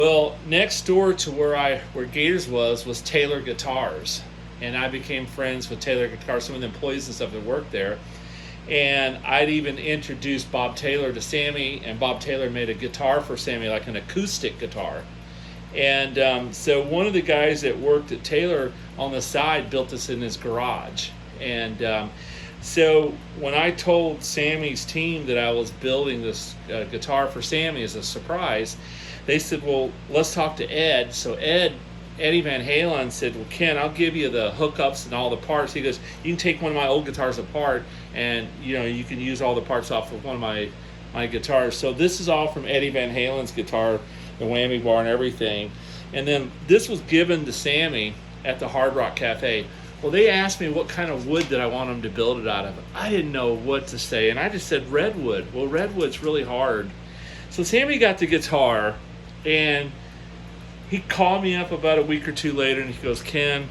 Well, next door to where Gators was Taylor Guitars, and I became friends with Taylor Guitars, some of the employees and stuff that worked there. And I'd even introduced Bob Taylor to Sammy, and Bob Taylor made a guitar for Sammy, like an acoustic guitar. And so one of the guys that worked at Taylor on the side built this in his garage. And so when I told Sammy's team that I was building this guitar for Sammy as a surprise, they said, well, let's talk to Ed. So Eddie Van Halen said, well, Ken, I'll give you the hookups and all the parts. He goes, you can take one of my old guitars apart and you can use all the parts off of one of my guitars. So this is all from Eddie Van Halen's guitar, the whammy bar and everything. And then this was given to Sammy at the Hard Rock Cafe. Well, they asked me what kind of wood that I want them to build it out of. I didn't know what to say, and I just said redwood. Well, redwood's really hard. So Sammy got the guitar, and he called me up about a week or two later, and he goes, Ken,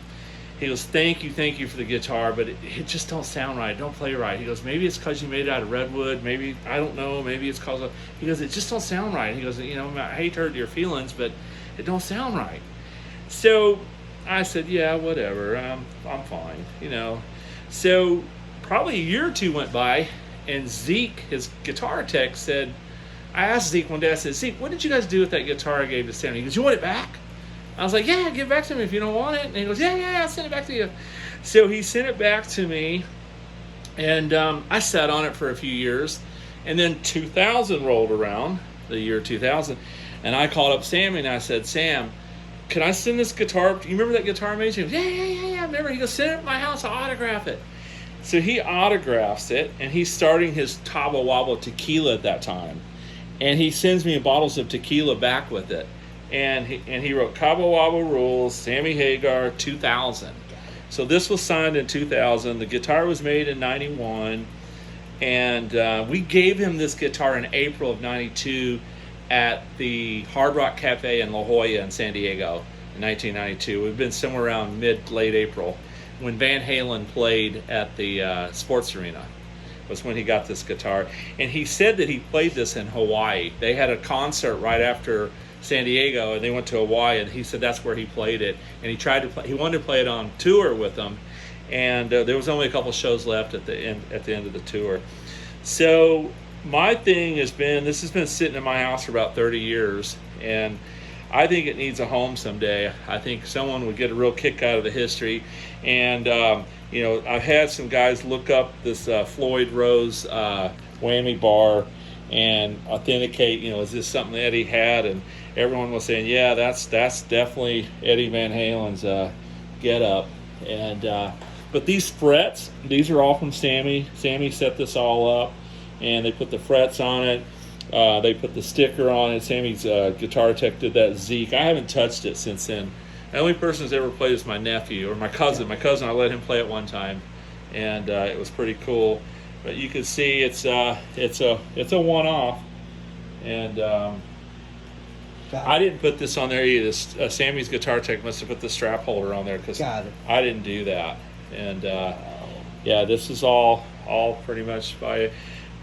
he goes, thank you for the guitar, but it just don't sound right. Don't play right. He goes, maybe it's because you made it out of redwood. Maybe, I don't know. Maybe it's because of, he goes, it just don't sound right. He goes, I hate to hurt your feelings, but it don't sound right. So I said, yeah, whatever. I'm fine, So probably a year or two went by, and Zeke, his guitar tech, said, I asked Zeke one day, I said, Zeke, what did you guys do with that guitar I gave to Sammy? He goes, you want it back? I was like, yeah, give it back to me if you don't want it. And he goes, yeah, I'll send it back to you. So he sent it back to me, and I sat on it for a few years. And then 2000 rolled around, the year 2000, and I called up Sammy, and I said, Sam, can I send this guitar? Do you remember that guitar I made? He goes, yeah, I remember. He goes, send it to my house, I'll autograph it. So he autographs it, and he's starting his Taba Wabo tequila at that time. And he sends me bottles of tequila back with it. And he wrote Cabo Wabo Rules, Sammy Hagar, 2000. So this was signed in 2000. The guitar was made in 91. And we gave him this guitar in April of 92 at the Hard Rock Cafe in La Jolla in San Diego in 1992. We've been somewhere around late April when Van Halen played at the sports arena. Was when he got this guitar. And he said that he played this in Hawaii. They had a concert right after San Diego, and they went to Hawaii, and he said that's where he played it. And he wanted to play it on tour with them, and there was only a couple shows left at the end of the tour. So my thing has been, this has been sitting in my house for about 30 years, and I think it needs a home someday. I think someone would get a real kick out of the history. And I've had some guys look up this Floyd Rose whammy bar and authenticate, is this something that Eddie had? And everyone was saying, yeah, that's definitely Eddie Van Halen's get up. And but these frets, these are all from Sammy. Sammy set this all up, and they put the frets on it. They put the sticker on it. Sammy's guitar tech did that. Zeke, I haven't touched it since then. The only person who's ever played is my nephew or my cousin. My cousin, I let him play it one time, and it was pretty cool. But you can see it's a one-off, and I didn't put this on there either. Sammy's guitar tech must have put the strap holder on there because I didn't do that. And yeah, this is all pretty much by.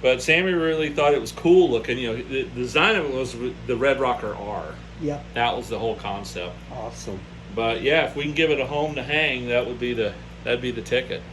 But Sammy really thought it was cool looking. The design of it was the Red Rocker R. Yep. That was the whole concept. Awesome. But yeah, if we can give it a home to hang, that'd be the ticket.